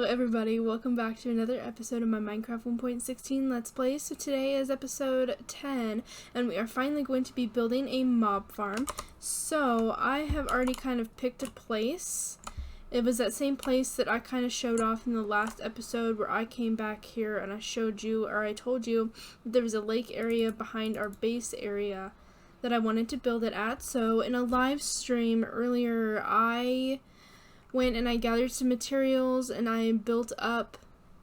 everybody, welcome back to another episode of my Minecraft 1.16 Let's Play. So today is episode 10, and we are finally going to be building a mob farm. So I have already kind of picked a place. It was that same place that I kind of showed off in the last episode where I came back here and I showed you, or I told you, that there was a lake area behind our base area that I wanted to build it at. So in a live stream earlier, I went and I gathered some materials and I built up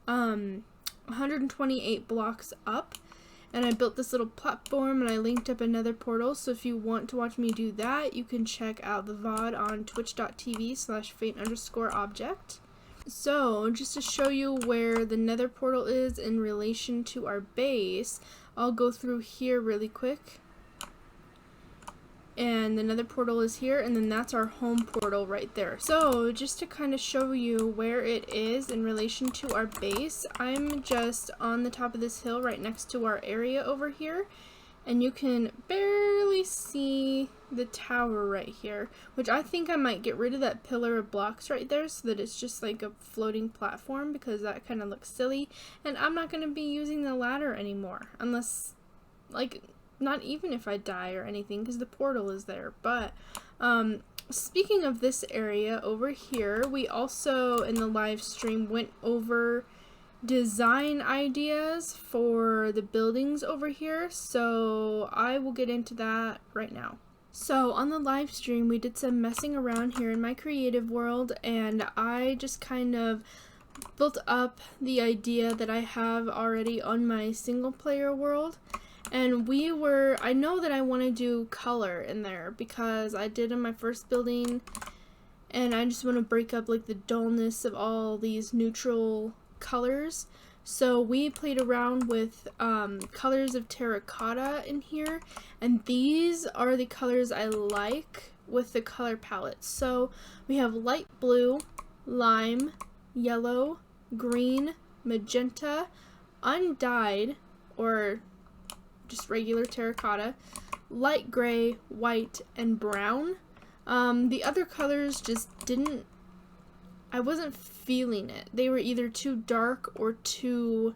128 blocks up, and I built this little platform and I linked up another portal. So if you want to watch me do that, you can check out the VOD on twitch.tv/fate_object. So just to show you where the nether portal is in relation to our base, I'll go through here really quick. And the nether portal is here, and then that's our home portal right there. So just to kind of show you where it is in relation to our base, I'm just on the top of this hill right next to our area over here, and you can barely see the tower right here, which I think I might get rid of that pillar of blocks right there so that it's just like a floating platform, because that kind of looks silly, and I'm not going to be using the ladder anymore unless, like, not even if I die or anything, because the portal is there. But speaking of this area over here, we also in the live stream went over design ideas for the buildings over here, so I will get into that right now. So on the live stream we did some messing around here in my creative world, and I just kind of built up the idea that I have already on my single player world. And I know that I want to do color in there because I did in my first building, and I just want to break up like the dullness of all these neutral colors. So we played around with colors of terracotta in here, and these are the colors I like with the color palette. So we have light blue, lime, yellow, green, magenta, undyed, or just regular terracotta, light gray, white, and brown. The other colors just I wasn't feeling it. They were either too dark or too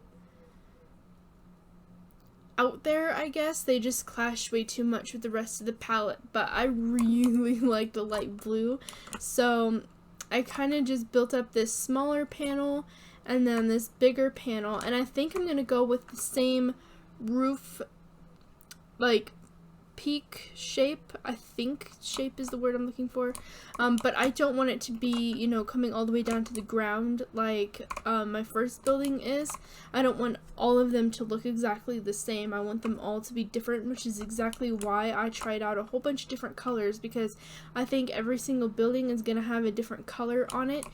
out there, I guess. They just clashed way too much with the rest of the palette, but I really like the light blue. So I kind of just built up this smaller panel and then this bigger panel, and I think I'm going to go with the same roof, like peak shape. I think shape is the word I'm looking for, but I don't want it to be, you know, coming all the way down to the ground like my first building is. I don't want all of them to look exactly the same. I want them all to be different, which is exactly why I tried out a whole bunch of different colors, because I think every single building is gonna have a different color on it.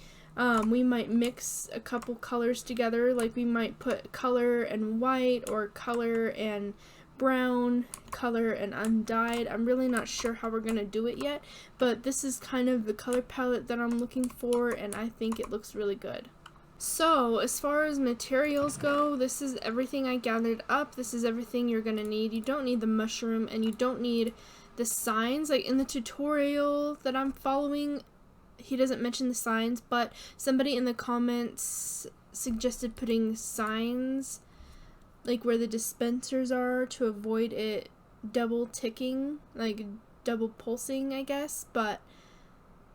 We might mix a couple colors together, like we might put color and white, or color and brown, color and undyed. I'm really not sure how we're gonna do it yet, but this is kind of the color palette that I'm looking for, and I think it looks really good. So as far as materials go, this is everything I gathered up. This is everything you're gonna need. You don't need the mushroom, and you don't need the signs. Like in the tutorial that I'm following, he doesn't mention the signs, but somebody in the comments suggested putting signs like where the dispensers are to avoid it double ticking, like double pulsing, I guess, but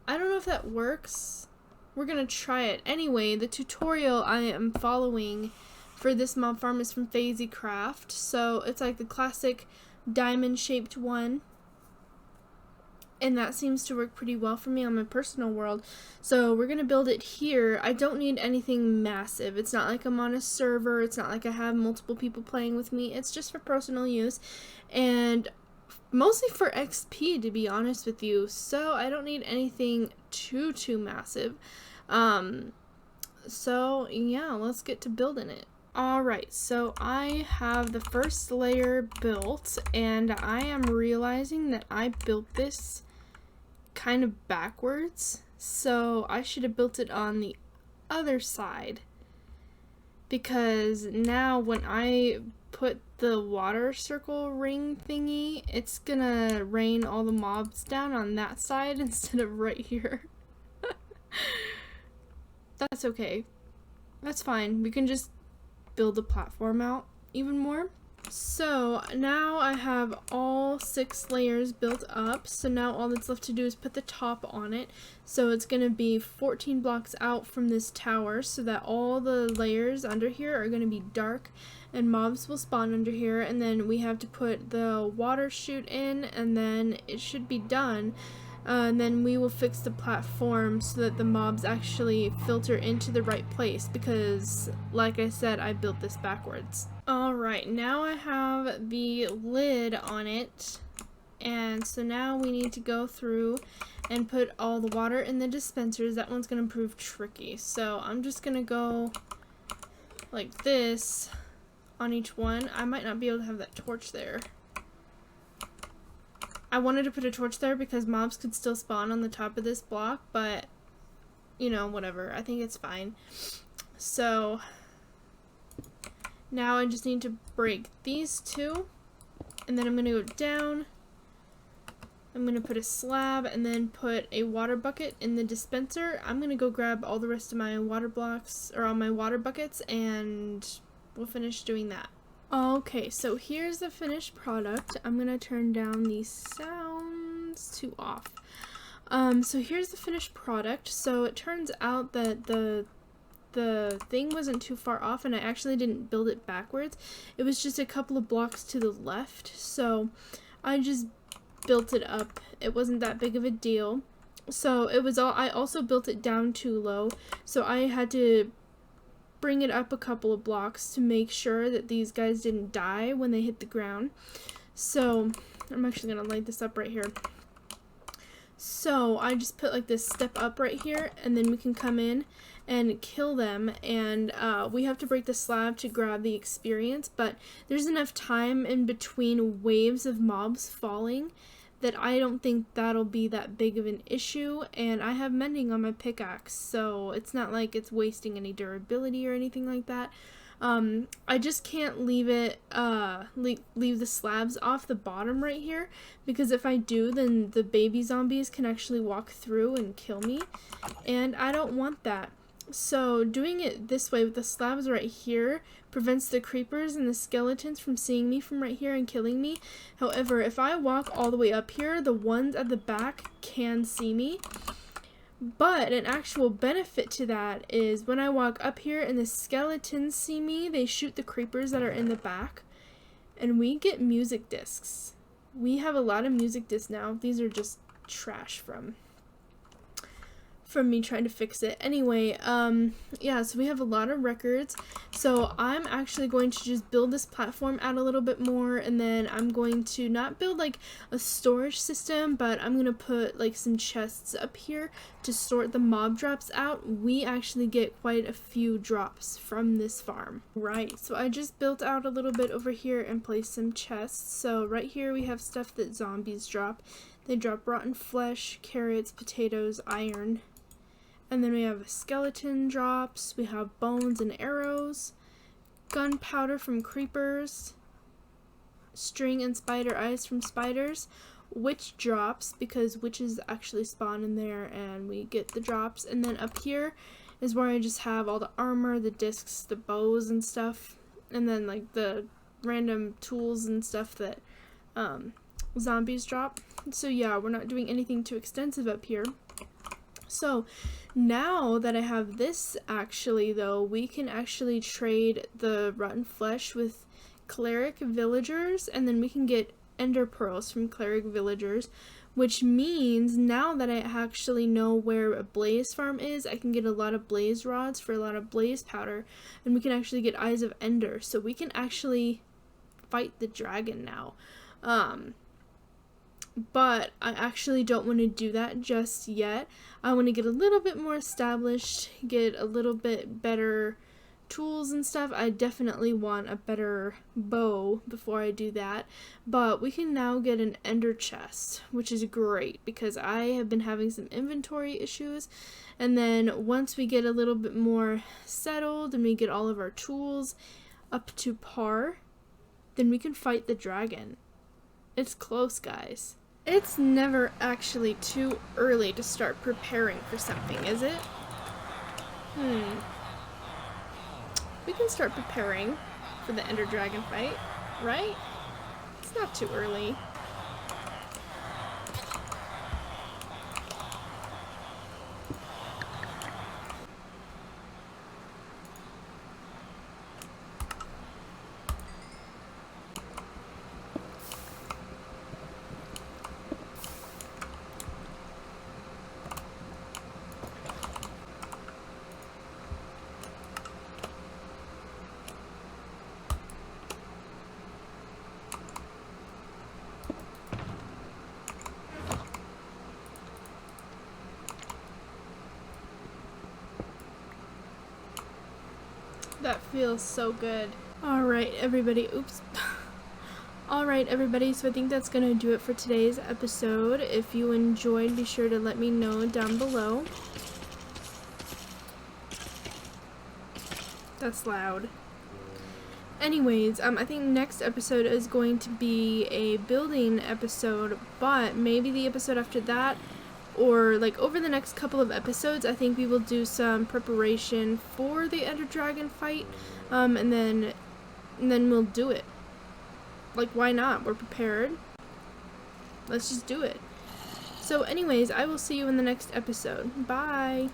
I don't know if that works. We're gonna try it. Anyway, the tutorial I am following for this mob farm is from FazyCraft, so it's like the classic diamond shaped one, and that seems to work pretty well for me on my personal world. So we're gonna build it here. I don't need anything massive. It's not like I'm on a server. It's not like I have multiple people playing with me. It's just for personal use, and mostly for XP, to be honest with you. So I don't need anything too massive. So yeah, let's get to building it. Alright, so I have the first layer built, and I am realizing that I built this kind of backwards, so I should have built it on the other side, because now when I put the water circle ring thingy, it's gonna rain all the mobs down on that side instead of right here. That's okay. That's fine. We can just build the platform out even more. So now I have all 6 layers built up. So now all that's left to do is put the top on it. So it's going to be 14 blocks out from this tower so that all the layers under here are going to be dark and mobs will spawn under here. And then we have to put the water chute in and then it should be done. And then we will fix the platform so that the mobs actually filter into the right place because, like I said, I built this backwards. Alright, now I have the lid on it, and so now we need to go through and put all the water in the dispensers. That one's going to prove tricky, so I'm just going to go like this on each one. I might not be able to have that torch there. I wanted to put a torch there because mobs could still spawn on the top of this block, but, you know, whatever. I think it's fine. So, now I just need to break these 2, and then I'm going to go down. I'm going to put a slab and then put a water bucket in the dispenser. I'm going to go grab all the rest of my water blocks, or all my water buckets, and we'll finish doing that. Okay, so here's the finished product. I'm gonna turn down the sounds to off. So here's the finished product. So it turns out that the thing wasn't too far off, and I actually didn't build it backwards. It was just a couple of blocks to the left, so I just built it up. It wasn't that big of a deal. So it was all. I also built it down too low, so I had to bring it up a couple of blocks to make sure that these guys didn't die when they hit the ground. So I'm actually gonna light this up right here. So I just put like this step up right here, and then we can come in and kill them, and we have to break the slab to grab the experience, but there's enough time in between waves of mobs falling that I don't think that'll be that big of an issue, and I have mending on my pickaxe, so it's not like it's wasting any durability or anything like that. I just can't leave it, leave the slabs off the bottom right here, because if I do, then the baby zombies can actually walk through and kill me, and I don't want that. So doing it this way with the slabs right here prevents the creepers and the skeletons from seeing me from right here and killing me. However, if I walk all the way up here, the ones at the back can see me. But an actual benefit to that is when I walk up here and the skeletons see me, they shoot the creepers that are in the back, and we get music discs. We have a lot of music discs now. These are just trash from me trying to fix it. Anyway, yeah, so we have a lot of records. So I'm actually going to just build this platform out a little bit more, and then I'm going to not build like a storage system, but I'm gonna put like some chests up here to sort the mob drops out. We actually get quite a few drops from this farm. Right, so I just built out a little bit over here and placed some chests. So right here we have stuff that zombies drop. They drop rotten flesh, carrots, potatoes, iron. And then we have skeleton drops, we have bones and arrows, gunpowder from creepers, string and spider eyes from spiders, witch drops because witches actually spawn in there and we get the drops. And then up here is where I just have all the armor, the discs, the bows and stuff, and then like the random tools and stuff that zombies drop. So yeah, we're not doing anything too extensive up here. So now that I have this, actually though, we can actually trade the rotten flesh with cleric villagers, and then we can get ender pearls from cleric villagers, which means now that I actually know where a blaze farm is, I can get a lot of blaze rods for a lot of blaze powder, and we can actually get eyes of ender, so we can actually fight the dragon now. But I actually don't want to do that just yet. I want to get a little bit more established, get a little bit better tools and stuff. I definitely want a better bow before I do that. But we can now get an ender chest, which is great because I have been having some inventory issues. And then once we get a little bit more settled and we get all of our tools up to par, then we can fight the dragon. It's close, guys. It's never actually too early to start preparing for something, is it? we can start preparing for the Ender Dragon fight, right? It's not too early. That feels so good. Alright, everybody. Oops. Alright, everybody. So I think that's going to do it for today's episode. If you enjoyed, be sure to let me know down below. That's loud. Anyways, I think next episode is going to be a building episode, but maybe the episode after that, or like over the next couple of episodes, I think we will do some preparation for the Ender Dragon fight, and then we'll do it. Like, why not? We're prepared. Let's just do it. So anyways, I will see you in the next episode. Bye!